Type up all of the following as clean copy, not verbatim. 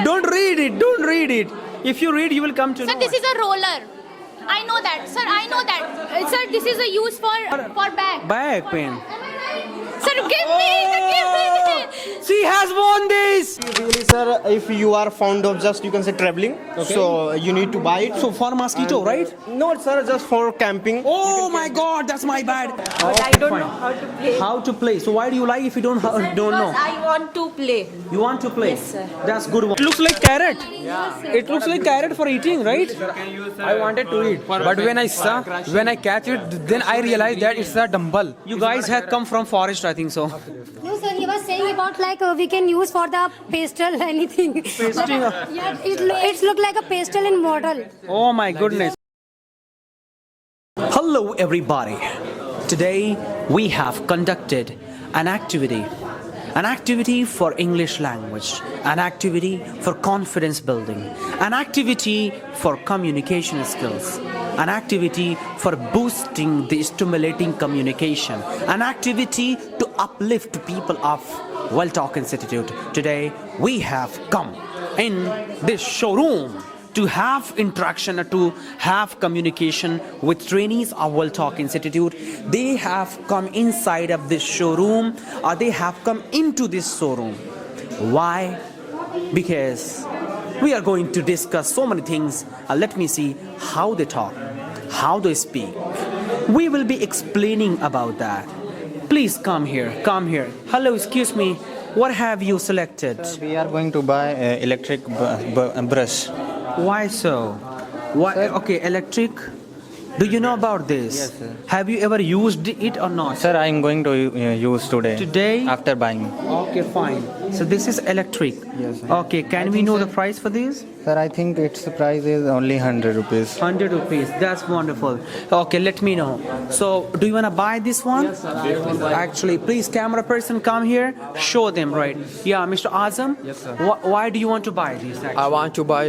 Don't read it. Don't read it. If you read, you will come to know. Sir, this is a roller. I know that. Sir, I know that. Sir, this is a use for bag. Back pain. Sir, give me. She has won this. Really, sir, if you are fond of just, you can say, traveling, so you need to buy it. So for mosquito, right? No, sir, just for camping. Oh my God, that's my bad. But I don't know how to play. How to play? So why do you like if you don't Sir, don't know? because I want to play. You want to play? Yes, sir. That's good one. It looks like carrot. It looks like carrot for eating, right? I wanted to eat, but when I catch it, then I realized that it's a dumbbell. You guys have come from forest, I think so. No, sir, he was saying about like we can use for the pastel anything. Pastel? Yeah, it's look like a pastel in model. Oh my goodness. Hello everybody. Today we have conducted an activity for English language, an activity for confidence building, an activity for communication skills, an activity for boosting the stimulating communication, an activity to uplift people of Well Talk Institute. Today we have come in this showroom to have interaction, to have communication with trainees of Well Talk Institute. They have come inside of this showroom, or they have come into this showroom. Why? Because we are going to discuss so many things. Let me see how they talk, how they speak. We will be explaining about that. Please come here, come here. Hello, excuse me. What have you selected? We are going to buy electric brush. Why so? Why? Okay, electric. Do you know about this? Yes, sir. Have you ever used it or not? Sir, I am going to use today. Today? After buying. Okay, fine. So this is electric. Yes, sir. Okay, can we know the price for this? Sir, I think its price is only 100 rupees. 100 rupees. That's wonderful. Okay, let me know. So, do you want to buy this one? Yes, sir. Actually, please, camera person, come here. Show them, right? Yeah, Mr. Azam. Yes, sir. Why do you want to buy this? Actually? I want to buy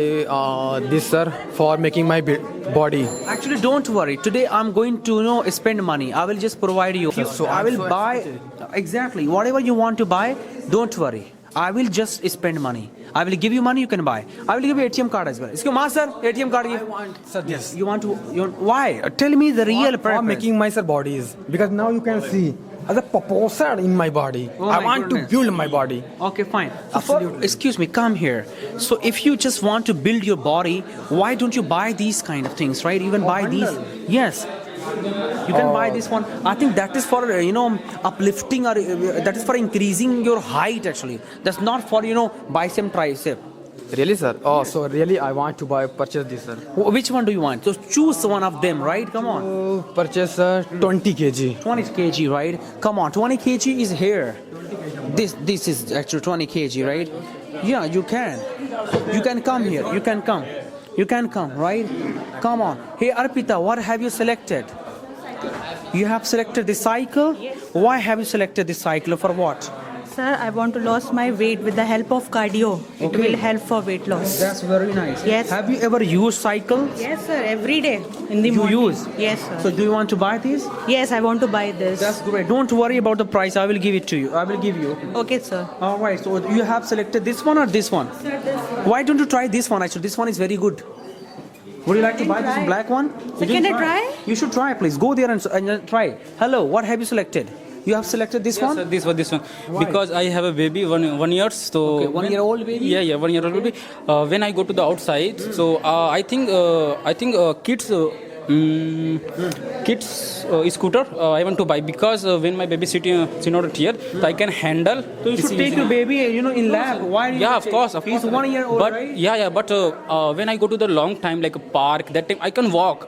this, sir, for making my body. Actually, don't worry. Today I'm going to spend money. I will just provide you. So I will buy exactly whatever you want to buy. Don't worry. I will just spend money. I will give you money. You can buy. I will give you ATM card as well. Excuse me, sir. ATM card. I want, sir, this. You want to? Why? Tell me the real purpose. For making my bodies, because now you can see as a proposal in my body. Oh I my want goodness. to build my body. Okay, fine. Absolutely. Excuse me, come here. So if you just want to build your body, why don't you buy these kind of things, right? Even buy these. Yes. You can buy this one. I think that is for, uplifting, or that is for increasing your height actually. That's not for, bicep, tricep. Really, sir? Oh, so really I want to purchase this, sir. Which one do you want? So choose one of them, right? Come on. Purchase 20 kg. 20 kg, right? Come on, 20 kg is here. This is actually 20 kg, right? Yeah, you can. You can come here. You can come. You can come, right? Come on. Hey, Arpita, what have you selected? You have selected the cycle? Why have you selected the cycle? For what? Sir, I want to lose my weight with the help of cardio. It Okay. will help for weight loss. That's very nice. Yes. Have you ever used cycle? Yes, sir. Every day in the You morning. use? Yes, sir. So do you want to buy these? Yes, I want to buy this. That's great. Don't worry about the price. I will give it to you. I will give you. Okay, sir. All right. So you have selected this one or this one? Sir, this. Why don't you try this one? Actually, this one is very good. Would you like to buy this black one? So You can didn't I try? You should try, please. Go there and try. Hello. What have you selected? You have selected this one? Sir, this one. Why? Because I have a baby, one year. So Okay, 1 year old baby? Yeah, 1 year old baby. When I go to the outside, so I think kids. Kids scooter I want to buy, because when my baby sitting out here, so I can handle. So you should take your baby, in lab. Why? Do you Yeah, of take- course. He's 1 year old, but right? yeah. But when I go to the long time, like a park, that time I can walk.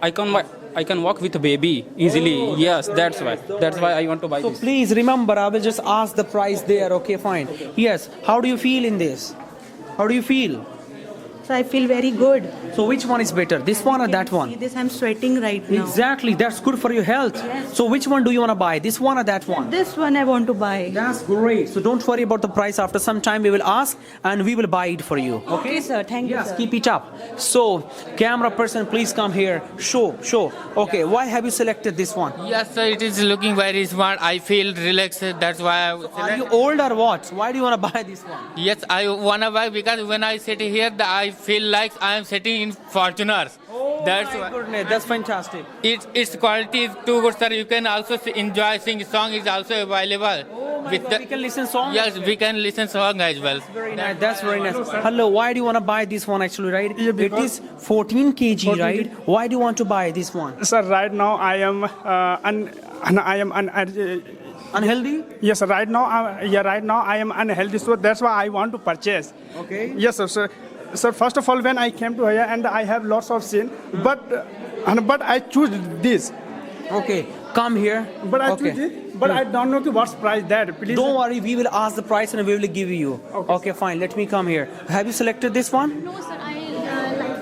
I can walk with a baby easily. Yes, that's why. That's why I want to buy So this. please remember, I will just ask the price there. Okay, fine. Yes. How do you feel in this? How do you feel? So I feel very good. So which one is better, this one or that See one? this, I'm sweating right now. Exactly, that's good for your health. So which one do you want to buy, this one or that one? This one I want to buy. That's great. So don't worry about the price. After some time, we will ask and we will buy it for you. Okay, sir. Thank you, Yes, sir. keep it up. So, camera person, please come here. Show. Okay, why have you selected this one? Yes, sir, it is looking very smart. I feel relaxed. That's why I Are you old or what? Why do you want to buy this one? Yes, I wanna buy because when I sit here, I feel like I am sitting in Fortuners. That's My why. goodness, that's fantastic. Its quality is too good, sir. You can also enjoy sing song is also available. With We can listen song. Yes, we can listen song as well. Very nice. That's very nice. Hello, why do you want to buy this one actually, right? It is 14 kg, right? Why do you want to buy this one? Sir, right now I am Unhealthy? yes, right now I am unhealthy, so that's why I want to purchase. Okay. Yes, sir. Sir, first of all, when I came to here and I have lots of sin, but I choose this. Okay, come here. But I Okay. choose it. But I don't know what's price there. Please. Don't worry, we will ask the price and we will give you. Okay, fine. Let me come here. Have you selected this one? No, sir, I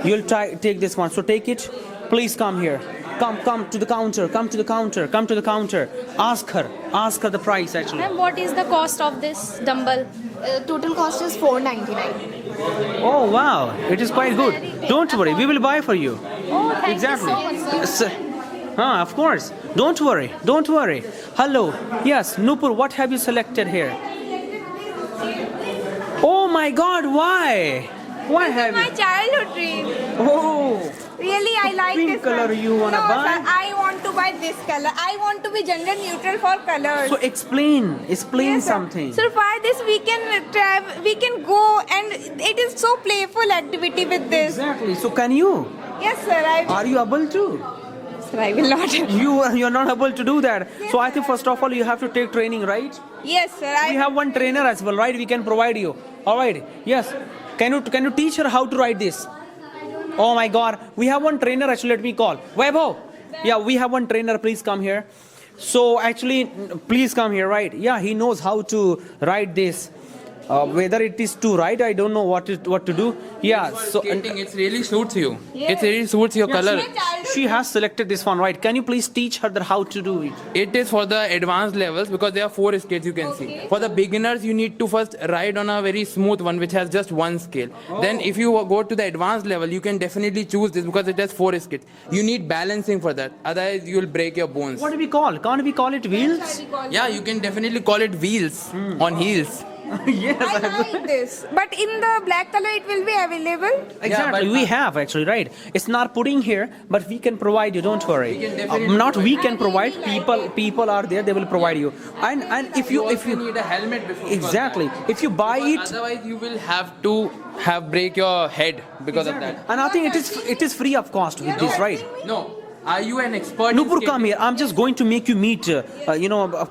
You'll take this one. So take it. Please come here. Come to the counter. Come to the counter. Come to the counter. Ask her. Ask her the price actually. Ma'am, what is the cost of this dumbbell? Total cost is 499. Oh wow, it is quite good. Don't worry, we will buy for you. Oh, thank Exactly. you so much, sir. Of course. Don't worry. Don't worry. Hello. Yes, Nupur, what have you selected here? Oh my God, why? Why have My you? childhood dream. Oh, Really, I like Pink this color one. you wanna no, buy? Sir, I want to buy this color. I want to be gender neutral for colors. so explain Yes, sir. something. So for this we can go and it is so playful activity with this. Exactly. So can you? Yes, sir. Are you able to? Sir, I will not. You're not able to do that. So I think first of all you have to take training, right? Yes, sir. We have one trainer as well, right? We can provide you. All right. Yes. Can you teach her how to write this? Oh my God. We have one trainer actually. Let me call. Vaibhav. Yeah, we have one trainer. Please come here. So actually, please come here, right? Yeah, he knows how to write this. Whether it is to write, I don't know what to do. Yeah. So Skating, it really suits you. It really suits your color. she has selected this one, right? Can you please teach her that how to do it? It is for the advanced levels because there are 4 scales you can see. For the beginners, you need to first ride on a very smooth one which has just 1 scale. Then if you go to the advanced level, you can definitely choose this because it has 4 scales. You need balancing for that. Otherwise, you will break your bones. What do we call? Can't we call it wheels? Yeah, you can definitely call it wheels on heels. Yes. I like this. But in the black color it will be available. Exactly, but- we have actually, right? It's not putting here, but we can provide you. Don't worry. We can definitely Not we provide. can provide. People are there. They will provide you. And if you need a helmet before. exactly, if you buy it, Otherwise, you will have to break your head because of that. and I think it is free of cost with this, right? No. Are you an expert? in Nupur, skating? come here. I'm just going to make you meet.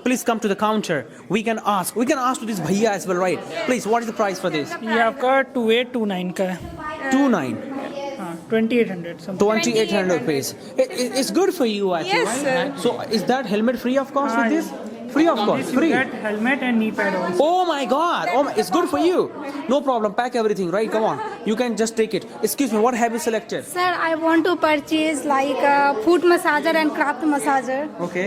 Please come to the counter. We can ask. We can ask to this bhaiya as well, right? Please, what is the price for this? ये आपका 2829 का है 29, हाँ 2800 something 2,800 rupees. It's good for you, actually. Yes, right? So is that helmet free of cost with this? Free of cost. you Free. get helmet and knee pad also. Oh my God! It's good for you. No problem. Pack everything, right? Come on. You can just take it. Excuse me. What have you selected? Sir, I want to purchase like a foot massager and craft massager. Okay.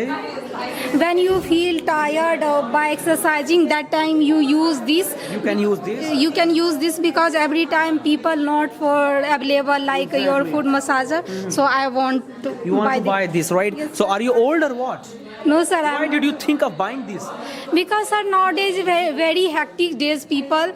When you feel tired by exercising, that time you use this. You can use this. You can use this because every time people not for available like your foot massager. So I want to You want to this. buy this, right? Yes, So are you old or what? No, sir. Why did you think of buying this? Because sir, nowadays very hectic days people.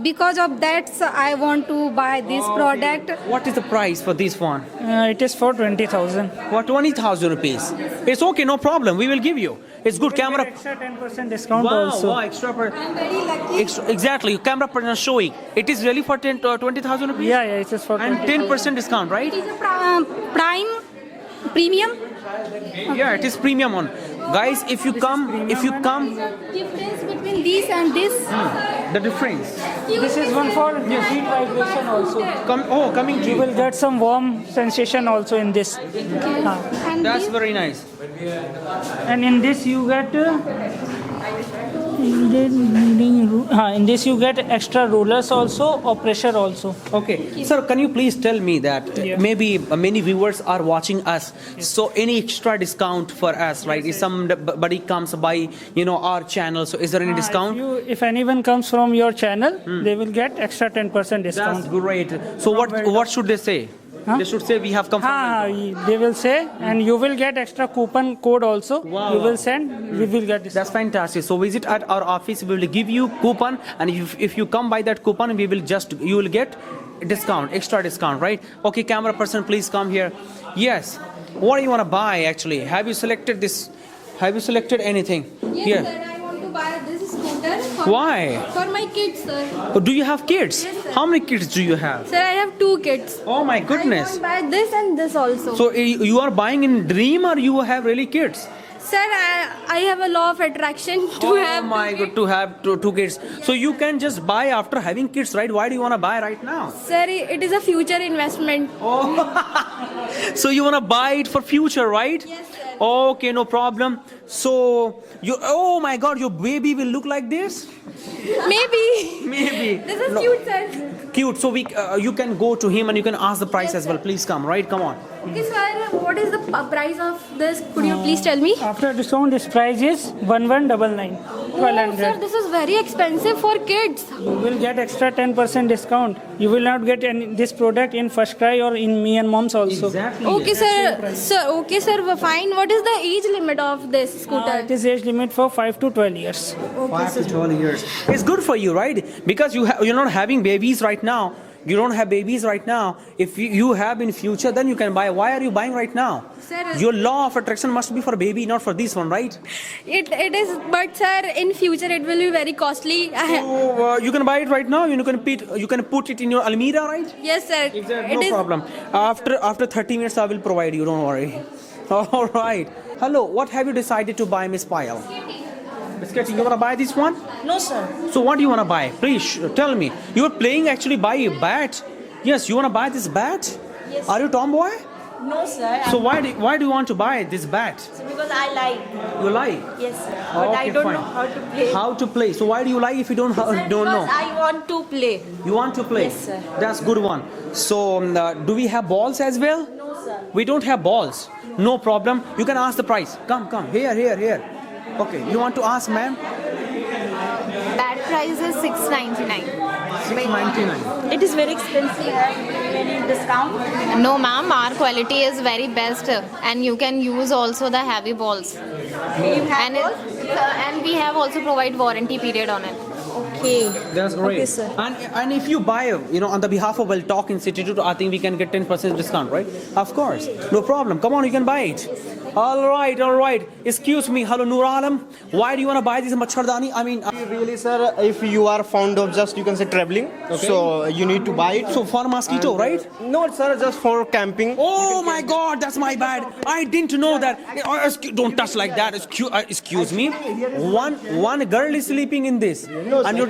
Because of that, sir, I want to buy this product. What is the price for this one? It is for 20,000. For 20,000 rupees. It's okay, no problem. We will give you. It's good camera. Extra 10% discount Wow, also. wow, extra. I'm very lucky. Exactly. Camera person showing. It is really for 20,000 rupees. Yeah, it is for And 10% discount, right? It is a prime premium. Yeah, it is premium one. Guys, if you come, Difference between this and this. the difference. This is one for heat vibration also. Coming to You you. will get some warm sensation also in this. And That's this, very nice. And in this you get In this you get extra rollers also or pressure also. Okay, sir, can you please tell me that maybe many viewers are watching us, so any extra discount for us, right? If somebody comes by, our channel, so is there any discount? If anyone comes from your channel, they will get extra 10% discount. That's great. So what should they say? They should say we have come from. They will say, and you will get extra coupon code also. Wow. You will send, we will get this. That's fantastic. So visit at our office. We will give you coupon, and if you come by that coupon, you will get discount, extra discount, right? Okay, camera person, please come here. Yes. What do you want to buy actually? Have you selected this? Have you selected anything? Yes, Here. sir. I want to buy this scooter. Why? For my kids, sir. Do you have kids? Yes, sir. How many kids do you have? Sir, I have 2 kids. Oh my goodness. I want to buy this and this also. So you are buying in dream, or you have really kids? Sir, I have a law of attraction to have. Oh my god, to have two kids. So you can just buy after having kids, right? Why do you want to buy right now? Sir, it is a future investment. Oh, so you want to buy it for future, right? Yes, sir. Okay, no problem. So oh my god, your baby will look like this? Maybe. Maybe. This is cute, sir. Cute. So you can go to him and you can ask the price as well. Please come, right? Come on. Okay, sir, what is the price of this? Could you please tell me? After discount, this price is 1199. Oh, sir, this is very expensive for kids. You will get extra 10% discount. You will not get this product in First Cry or in Me and Moms also. Exactly. Okay, sir. Okay, sir. Fine. What is the age limit of this scooter? It is age limit for 5 to 12 years. 5 to 12 years. It's good for you, right? Because you're not having babies right now. You don't have babies right now. If you have in future, then you can buy. Why are you buying right now? Sir, Your law of attraction must be for baby, not for this one, right? it is, but sir, in future it will be very costly. So you can buy it right now. You can put it in your Almira, right? Yes, sir. No problem. After 30 minutes, I will provide you. Don't worry. All right. Hello. What have you decided to buy, Miss Payal? Biscuit. You want to buy this one? No, sir. So what do you want to buy? Please tell me. You are playing actually buy a bat. Yes, you want to buy this bat? Yes. Are you tomboy? No, sir. So why do you want to buy this bat? Because I like. You like? Yes, sir. Okay, fine. to play. How to play? So why do you like if you don't know? I want to play. You want to play? Yes, sir. That's good one. So do we have balls as well? No, sir. We don't have balls. No problem. You can ask the price. Come. Here. Okay. You want to ask, ma'am? That price is $6.99. $6.99. It is very expensive. Any discount? No, ma'am. Our quality is very best, and you can use also the heavy balls. You have And we have also provide warranty period on it. Okay. That's great. Okay, sir. And if you buy, on the behalf of Well Talk Institute, I think we can get 10% discount, right? Of course. No problem. Come on, you can buy it. All right. Excuse me. Hello, Noor Alam. Why do you want to buy this machardani? I mean, Really, sir, if you are fond of just, you can say traveling, so you need to buy it. so for mosquito, right? No, sir, just for camping. Oh my God, that's my bad. I didn't know that. Don't touch like that. Excuse me. One girl is sleeping in this, and you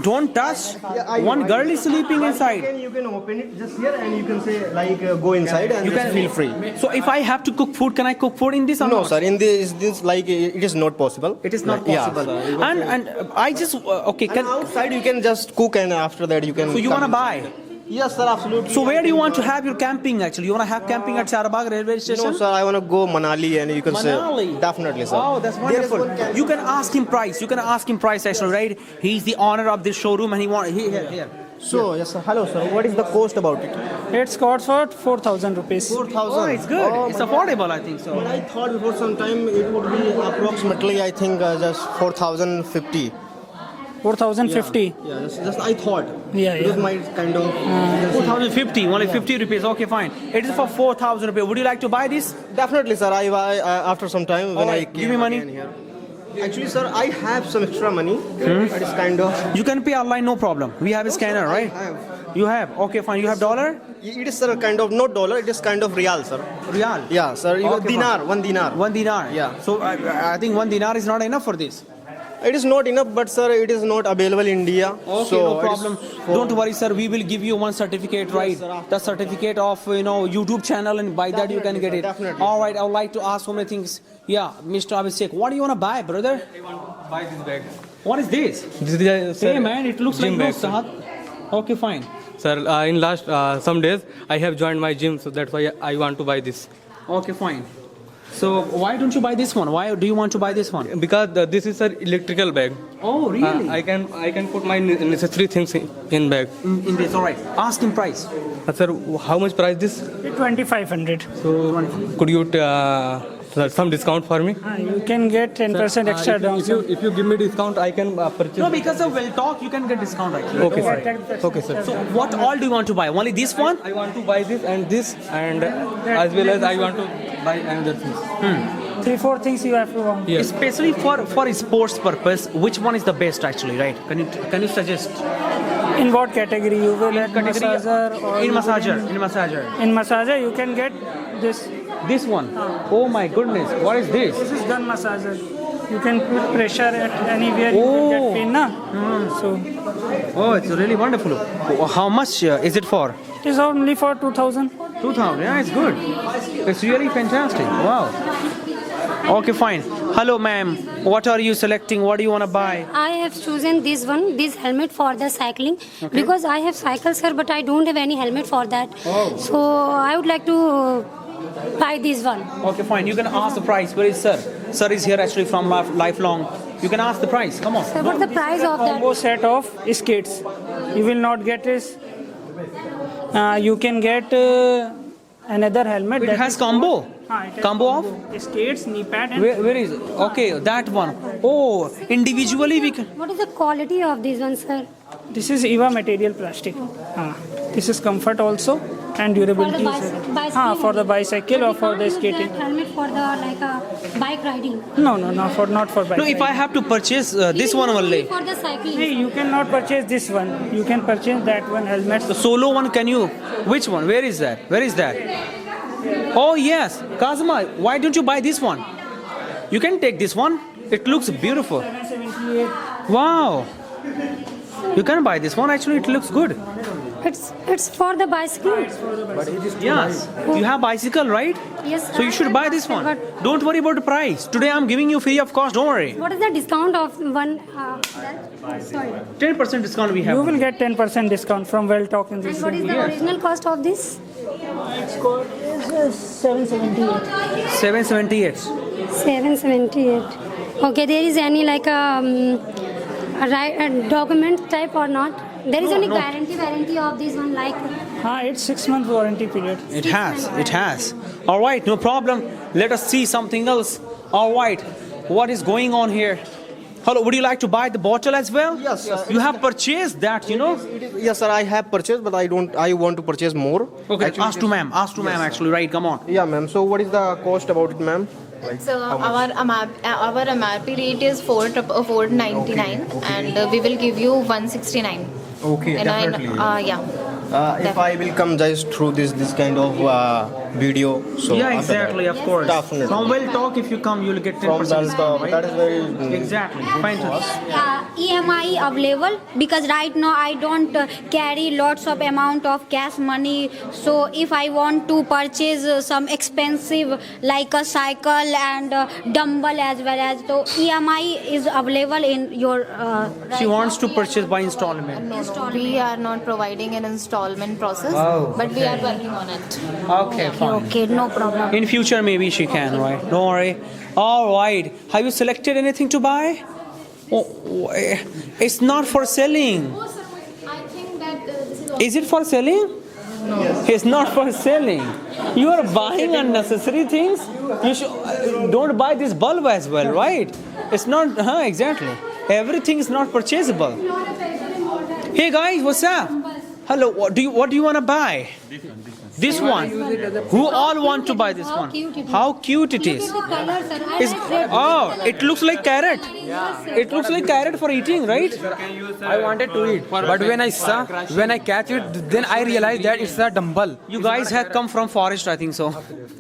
don't touch. One girl is sleeping inside. You can open it just here and you can say like go inside and You just can feel free. So if I have to cook food, can I cook food in this or No, not? sir, in this like it is not possible. It is not Like, yeah, possible. sir. And I just okay. And outside you can just cook and after that you can. So you come want to inside. buy? Yes, sir, absolutely. So where do you want to have your camping actually? You want to have camping at Charbagh railway station? No, sir, I want to go Manali and you can Manali. say definitely, sir. Oh, that's There is wonderful. one camp- You can ask him price actually, right? He's the owner of this showroom and here. So, yes, sir. Hello, sir. What is the cost about it? It's cost for 4,000 rupees. 4,000. Oh, it's good. Oh, It's my affordable, I think so. God. I thought before some time it would be approximately, I think, just 4,050. 4,050. Yeah, just I thought. Yeah, It was yeah. my kind of. 4,050, only 50 rupees. Okay, fine. It is for 4,000 rupees. Would you like to buy this? Definitely, sir. I after some time when I Alright, came give me money. again here. Actually, sir, I have some extra money. That is kind of. You can pay online, no problem. We have a scanner, sir, I right? have. You have. Okay, fine. You have dollar? It is, sir, kind of not dollar. It is kind of real, sir. Real. Yeah, sir. You Okay, dinar, fine. 1 dinar. 1 dinar. Yeah. So I think 1 dinar is not enough for this. It is not enough, but sir, it is not available in India. Okay, so no problem. Don't worry, sir. We will give you one certificate, right? The certificate of YouTube channel, and by that you can get it. Definitely. All right. I would like to ask so many things. Yeah, Mr. Abhishek, what do you want to buy, brother? I want to buy this bag. What is this? This is Hey, man, it looks gym like bag, no sir. Sahat. Okay, fine. Sir, in last some days, I have joined my gym, so that's why I want to buy this. Okay, fine. So why don't you buy this one? Why do you want to buy this one? Because this is an electrical bag. Oh, really? I can put my necessary things in bag. in this, all right. Ask him price. Sir, how much price this? 2,500. So could you some discount for me? You can get 10% extra down. If you give me discount, I can purchase. No, because of Well Talk, you can get discount actually. Okay, sir. Okay, sir. So what all do you want to buy? Only this one? I want to buy this, and as well as I want to buy another thing. 3-4 things you have to want. Yes. Especially for sports purpose, which one is the best actually, right? Can you suggest? In what category you will at massager or In you will massager. in- In massager. In massager you can get this. This one. Oh my goodness. What is this? This is gun massager. You can put pressure at anywhere you will get pain, na? So Oh, it's really wonderful. How much is it for? it is only for 2,000. 2,000. Yeah, it's good. It's really fantastic. Wow. Okay, fine. Hello, ma'am. What are you selecting? What do you want to buy? I have chosen this one, this helmet for the cycling, because I have cycles, sir, but I don't have any helmet for that. Oh. So I would like to buy this one. Okay, fine. You can ask the price. Where is sir? Sir is here actually from Lifelong. You can ask the price. Come on. Sir, what's the price of that? Combo set of skates. You will not get this. You can get another helmet. It that has is combo. called- it has Combo of? skates, knee pad, and Where is it? Okay, that one. Oh, individually we can. What is the quality of this one, sir? this is EVA material plastic. This is comfort also and durability. bicycle For the bicycle or for the Use skating. that helmet for the bike riding. No, not for bike. No, if I have to purchase this one only. For the cycling. Hey, you cannot purchase this one. You can purchase that one helmet. The solo one, can you? Which one? Where is that? Where is that? Oh, yes. Kazma, why don't you buy this one? You can take this one. It looks beautiful. 778. Wow. You can buy this one. Actually, it looks good. It's for the bicycle. Yes. You have bicycle, right? Yes. So you should buy this one. But Don't worry about the price. Today I'm giving you free of cost. Don't worry. what is the discount of one? Sorry. 10% discount we have. You will get 10% discount from Well Talk in And this. what is the original cost of this? It's called 778. 778. 778. Okay, there is any like a document type or not? There is any guarantee of this one like? It's 6 month warranty period. It has. It has. All right, no problem. Let us see something else. All right. What is going on here? Hello, would you like to buy the bottle as well? Yes. You have purchased that, you know? Yes, sir. I have purchased, but I want to purchase more. Okay, Actually, ask to ma'am. Ask to ma'am actually, right? Come on. Yeah, ma'am. So what is the cost about it, ma'am? So our MRP rate is 499 and we will give you 169. Okay, definitely. Yeah. If I will come just through this kind of video, so Yeah, after exactly, that, of course. Definitely. From Well Talk, if you come, you'll get 10% From Well discount, Talk, right? that is very Exactly. Fine to us. EMI available because right now I don't carry lots of amount of cash money. So if I want to purchase some expensive like a cycle and dumbbell as well as, so EMI is available in your. She wants to purchase by installment. No, we are not providing an installment process, Oh, but we are working on it. Okay, fine. Okay, no problem. In future, maybe she can, right? Don't worry. All right. Have you selected anything to buy? Oh, it's not for selling. I think that this is Is it for selling? No. It's not for selling. You are buying unnecessary things. You should don't buy this bulb as well, right? It's not. Exactly. Everything is not purchasable. Hey guys, what's up? Hello. What do you want to buy? This one. Who all want to buy this How one? cute it is. How cute it Look is. at the color, sir. I Is- like red. oh, it looks like carrot. It looks like carrot for eating, right? I wanted to eat, but when I catch it, then I realized that it's a dumbbell. You guys have come from forest, I think so.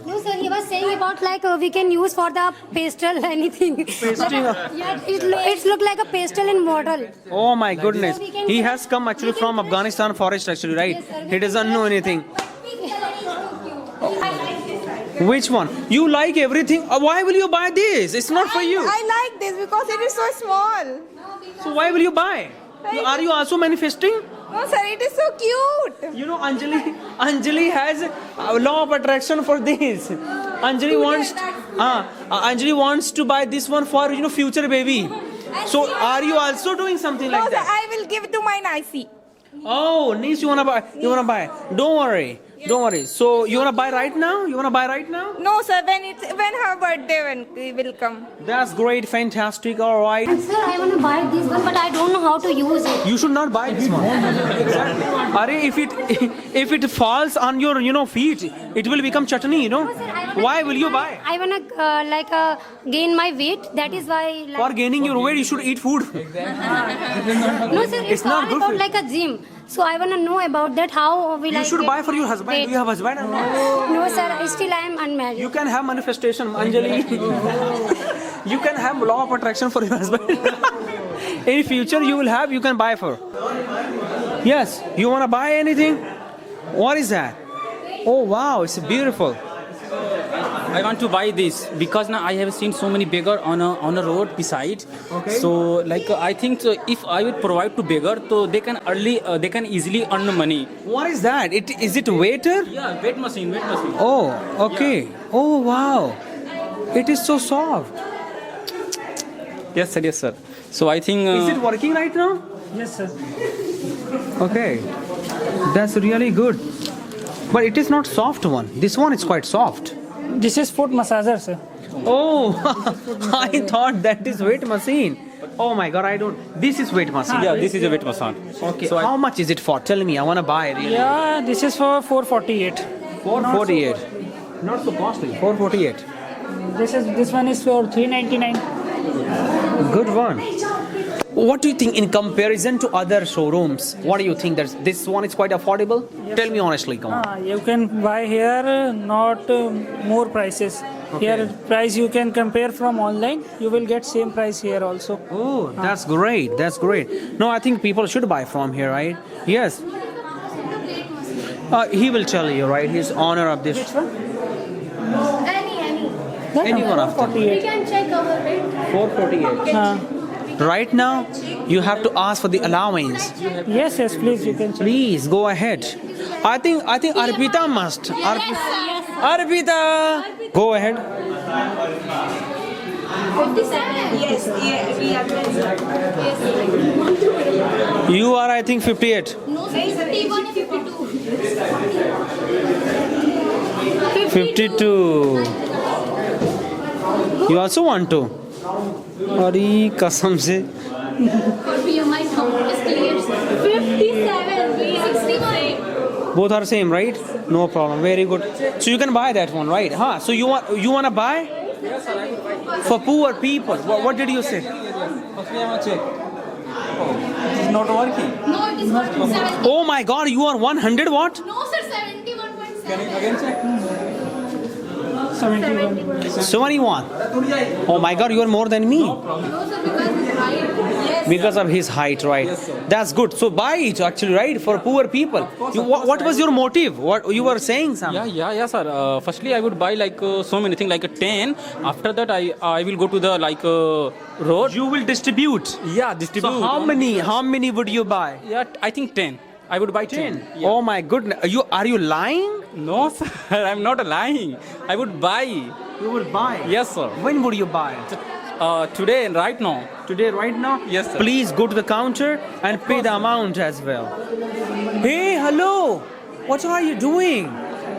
No, sir, he was saying about like we can use for the pastel anything. Yeah, it's look like a pastel in model. Oh my goodness. So we can He get- has come actually from Afghanistan forest actually, right? Yes, sir. He doesn't know anything. But Which one? You like everything? Why will you buy this? It's not for you. I like this because it is so small. So why will you buy? Are you also manifesting? No, sir, it is so cute. You know, Anjali has a law of attraction for this. Anjali wants to buy this one for future baby. So are you also doing something No, like sir, that? I will give it to my Nicey. Oh, niece, you wanna buy? You wanna buy? Don't worry. So you wanna buy right now? No, sir, when her birthday will come. That's great, fantastic. All right. sir, I want to buy this one, but I don't know how to use it. You should not buy this one. Exactly. Are if it falls on your feet, it will become chutney. Why will you buy? I wanna gain my weight. That is why. For gaining your weight, you should eat food. No, sir, it's not all good about for you. like a gym. So I wanna know about that. How will I? You should get buy for your husband. weight? Do you have husband? No, sir. Still, I am unmarried. You can have manifestation, Anjali. You can have law of attraction for your husband. In future, you can buy for. Yes, you wanna buy anything? What is that? Oh wow, it's beautiful. I want to buy this because now I have seen so many beggar on a road beside. Okay. So I think if I would provide to beggar, so they can easily earn money. What is that? Is it waiter? Yeah, weight machine. Oh, okay. Oh wow, it is so soft. Yes, sir. So I think. Is it working right now? Yes, sir. Okay, that's really good. But it is not soft one. This one is quite soft. This is foot massager, sir. Oh, I thought that is weight machine. Oh my God, I don't. This is weight machine. Yeah, this is a weight machine. Okay. So How much is it for? Tell me. I wanna buy it. Really. Yeah, this is for 448. 448. Not so costly. 448. This one is for 399. Good one. What do you think in comparison to other showrooms? What do you think? This one is quite affordable? Tell me honestly, come on. You can buy here, not more prices. Here price you can compare from online. You will get same price here also. Oh, that's great. That's great. No, I think people should buy from here, right? Yes. He will tell you, right? He's owner of this. Which one? Any one of them. 448. can check our rate. 448. Right now, you have to ask for the allowance. Yes, please you can check. Please go ahead. I think Arpita must. Arpita, go ahead. 57. Yes, we are present. You are, I think, 58. No, 51 and 52. 52. You also want to? Ari kasam se. For BMI count is clear. 57. 61. Both are same, right? No problem. Very good. So you can buy that one, right? Huh? So you wanna buy? For poor people. What did you say? It is not working. No, it is not. 70. Oh my God! You are 100 what? No, sir, 71.7. Can you again check? 71. 71. Oh my God! You are more than me. No, sir, because it's high. Because of his height, right? That's good. So buy it actually, right? For poor people. What was your motive? What you were saying, something? Yeah, sir. Firstly, I would buy so many things, like a 10. After that, I will go to the road. You will distribute. Yeah, distribute. So how many would you buy? Yeah, I think 10. I would buy 10. Yeah. Oh my goodness. Are you lying? No, sir. I'm not lying. I would buy. You would buy. Yes, sir. When would you buy? Today and right now. Today, right now? Yes, sir. Please go to the counter and pay the amount as well. Hey, hello. What are you doing?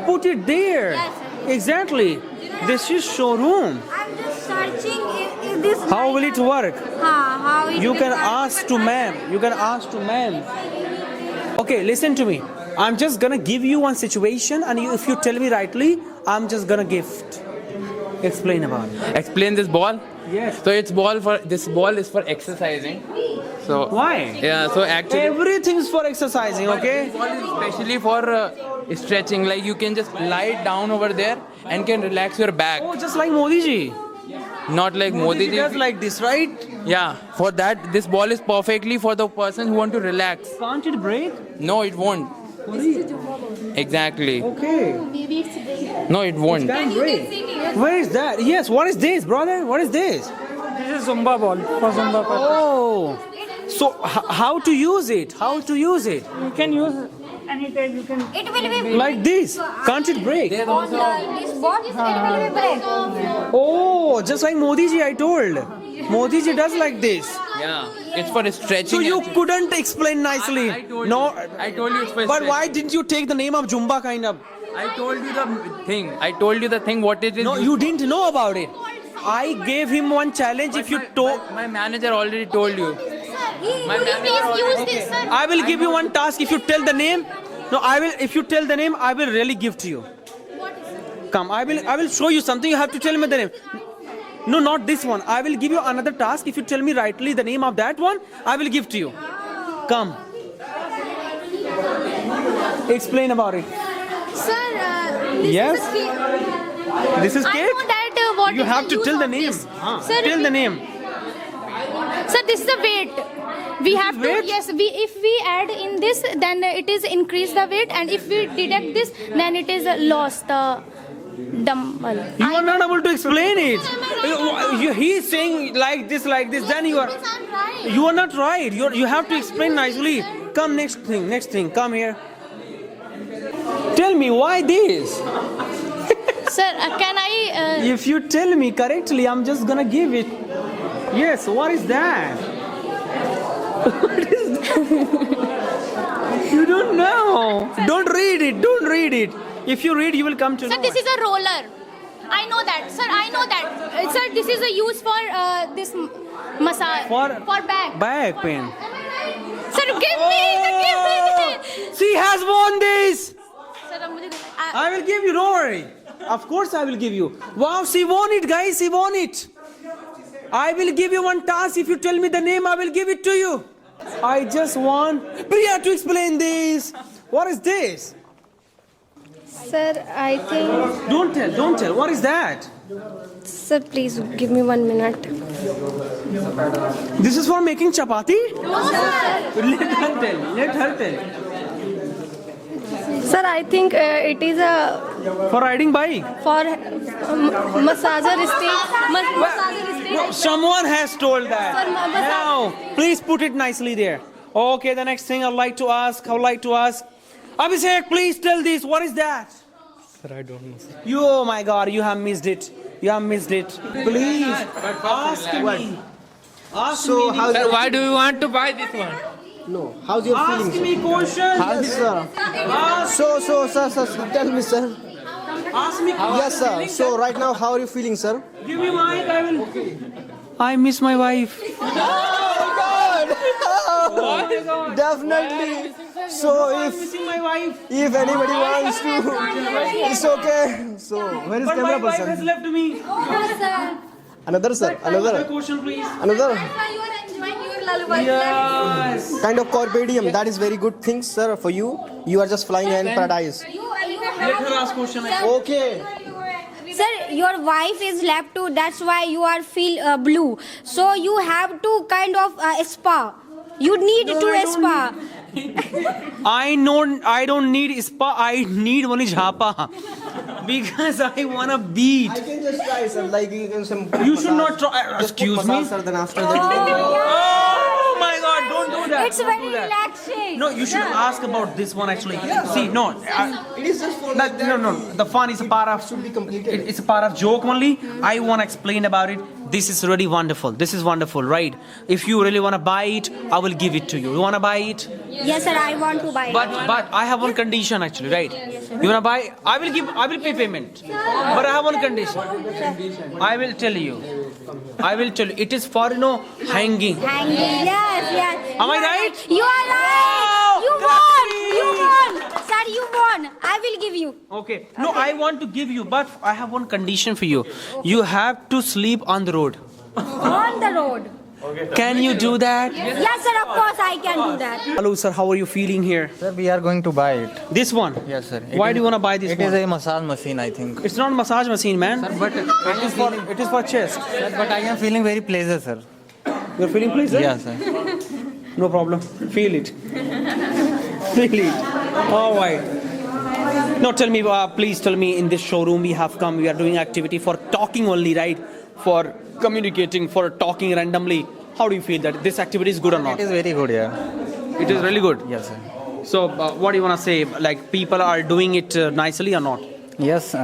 Put it there. Yes, exactly. This is showroom. I'm just searching. Is this? How will it work? How it You will can work? ask to ma'am. Okay, listen to me. I'm just gonna give you one situation, and if you tell me rightly, I'm just gonna gift. Explain about it. Explain this ball. Yes. So this ball is for exercising. So Why? Yeah. So actually, Everything's for exercising, okay? this ball is especially for stretching. Like you can just lie down over there and can relax your back. Oh, just like Modi ji. Not like Modi ji. does like this, right? Yeah. For that, this ball is perfectly for the person who want to relax. Can't it break? No, it won't. Exactly. Okay. No, it won't. Can't break. Where is that? Yes. What is this, brother? What is this? This is Zumba ball for Zumba purpose. Oh. So how to use it? How to use it? You can use anytime. You can. It will be Like this. Can't it break? this ball. It will be break. Oh, just like Modi ji, I told. Modi ji does like this. Yeah. It's for stretching. So you actually. couldn't explain nicely. I told No. you. I told you it's for But stretching. why didn't you take the name of Jumba kind of? I told you the thing. I told you the thing. What it is. No, you didn't know about it. I gave him one challenge. If you told, My manager already told you. My Could you please use this, sir? I will give you one task. If you tell the name, no, I will. If you tell the name, I will really give to you. Come, I will show you something. You have to tell me the name. No, not this one. I will give you another task. If you tell me rightly the name of that one, I will give to you. Come. Explain about it. Sir, this Yes? is a cake. This is I cake. know that what You is have the to use tell the of name. this. Sir, Tell the name. Sir, this is the weight. We have to, weight? yes, if we add in this, then it is increase the weight, and if we deduct this, then it is loss the dumbbell. You are not able to explain it. He is saying like this, then you are. You are not right. You have to explain nicely. Come, next thing. Come here. Tell me why this? Sir, can I? If you tell me correctly, I'm just gonna give it. Yes. What is that? What is that? You don't know. Don't read it. Don't read it. If you read, you will come to know. Sir, this is a roller. I know that. Sir, I know that. Sir, this is a use for this massage. For back. back pain. Sir, give me. She has won this. Sir, I will give you. Don't worry. Of course, I will give you. Wow, she won it, guys. She won it. I will give you one task. If you tell me the name, I will give it to you. I just want Priya to explain this. What is this? Sir, I think. Don't tell. What is that? Sir, please give me 1 minute. This is for making chapati? No, sir. Let her tell. Sir, I think it is a For riding bike. for massager stick. Massager stick. No, someone has told that. Sir, Now, please put it nicely there. Okay, the next thing I would like to ask. Abhishek, please tell this. What is that? Sir, I don't know. Sir. Oh my God, you have missed it. Please, ask me. So how's Sir, why do you want to buy this one? no? How's your Ask feelings? me questions. Yes, sir. So, sir, tell me, sir. Ask me Yes, sir. So right now, how are you feeling, sir? Give me mic, I will. I miss my wife. Oh God! Definitely. So I'm missing my wife. if anybody wants to, it's okay. So where is But my camera wife has person? left me. Another, sir. Another Another. question, please. Another. Yes. Kind of carpe diem. That is very good thing, sir, for you. You are just flying in paradise. Let her ask question. Okay. Sir, your wife is left too. That's why you are feel blue. So you have to kind of spa. You need to spa. I don't need spa. I need only jhapa. Because I wanna beat. I can just try, sir. Like you can some. You should not try. Just put Excuse me. massage, sir. Then after that. Oh my God! Don't do that. It's Don't very do that. relaxing. No, you should ask about this one actually. See, no, It is just for like no. The fun is a part of. should be completed. It's a part of joke only. I want to explain about it. This is really wonderful. This is wonderful, right? If you really want to buy it, I will give it to you. You want to buy it? Yes, sir, I want to buy it. But I have one condition actually, right? You want to buy? I will pay payment. But I have one condition. I will tell you. It is for hanging. Hanging. Yes. Am I right? You are right. Oh, You won. Sir, on, I will give you. Okay. No, I want to give you, but I have one condition for you. You have to sleep on the road. On the road. Can you do that? Yes, sir, of course I can do that. Hello, sir. How are you feeling here? Sir, we are going to buy it. This one? Yes, sir. Why do you want to buy this It one? is a massage machine, I think. It's not a massage machine, man. But It is for chest. sir, but I am feeling very pleasure, sir. You're feeling pleasure? Yes, sir. No problem. Feel it. Feel it. All right. Now tell me, please tell me, in this showroom we have come, we are doing activity for talking only, right? For communicating, for talking randomly. How do you feel that this activity is good or not? It is very good, yeah. It is really good. Yes, sir. So what do you want to say? Like people are doing it nicely or not? Yes,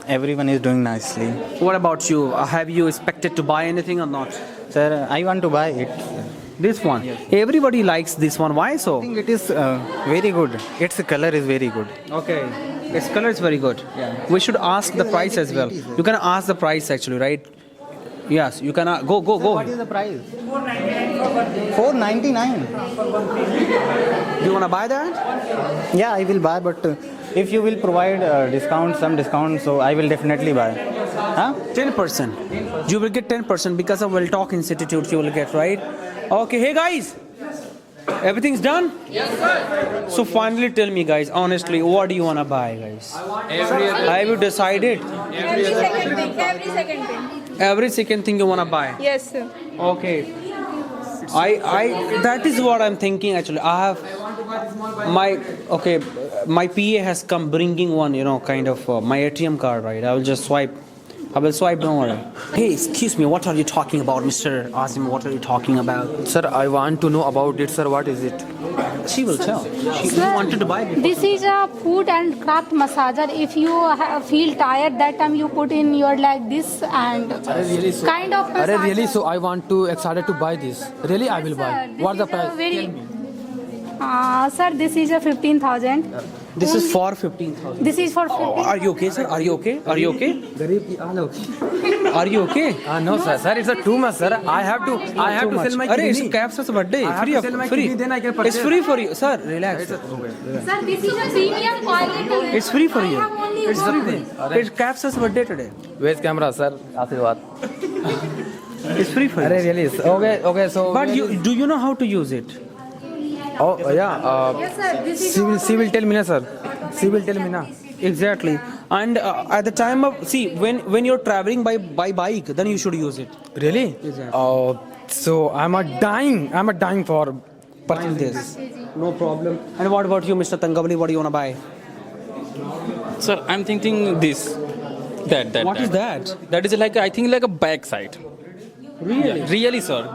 everyone is doing nicely. What about you? Have you expected to buy anything or not? Sir, I want to buy it. This one? Yes. Everybody likes this one. Why so? I think it is very good. Its color is very good. Okay. Its color is very good. Yeah. We should ask the price as well. You can ask the price actually, right? Yes, you can go. What is the price? 499. Do you want to buy that? Yeah, I will buy, but if you will provide some discount, so I will definitely buy. Huh? 10%. You will get 10% because of Well Talk Institute. You will get, right? Okay. Hey guys, everything's done. Yes, sir. So finally, tell me, guys, honestly, what do you want to buy, guys? Have you decided? Every second thing. Every second thing. Every second thing you want to buy. Yes, sir. Okay. I that is what I'm thinking actually. I have my PA has come bringing one, kind of my ATM card, right? I will just swipe. I will swipe, don't worry. Hey, excuse me, what are you talking about, Mr. Azim? What are you talking about? Sir, I want to know about it, sir. What is it? She will tell. She wanted to buy it. This is a foot and craft massager. If you feel tired, that time you put in your like this and kind of massager. Really? So I want to excited to buy this. Really, I will buy. What the price? Sir, this is a 15,000. This is for 15,000. This is for 15,000. Are you okay, sir? Are you okay? Are you okay? Are you okay? No, sir. Sir, it's a too much, sir. I have to sell my kidney. It's Cap's birthday. Free. Then I can purchase. It's free for you, sir. Relax. Sir, this is a premium quality. It's free for you. It's free. It's Cap's birthday today. Where's camera, sir? Aashirwad. It's free for you. Really? Okay. So. But do you know how to use it? Oh yeah. Yes, sir. This is She will tell me, na, sir. She will tell me, na. Exactly. And at the time of when you're traveling by bike, then you should use it. Really? Exactly. So I'm a dying for Purchase this. No problem. And what about you, Mr. Tangavali? What do you want to buy? Sir, I'm thinking this. That. What is that? That is like, I think like a backside. Really? Yeah, really, sir.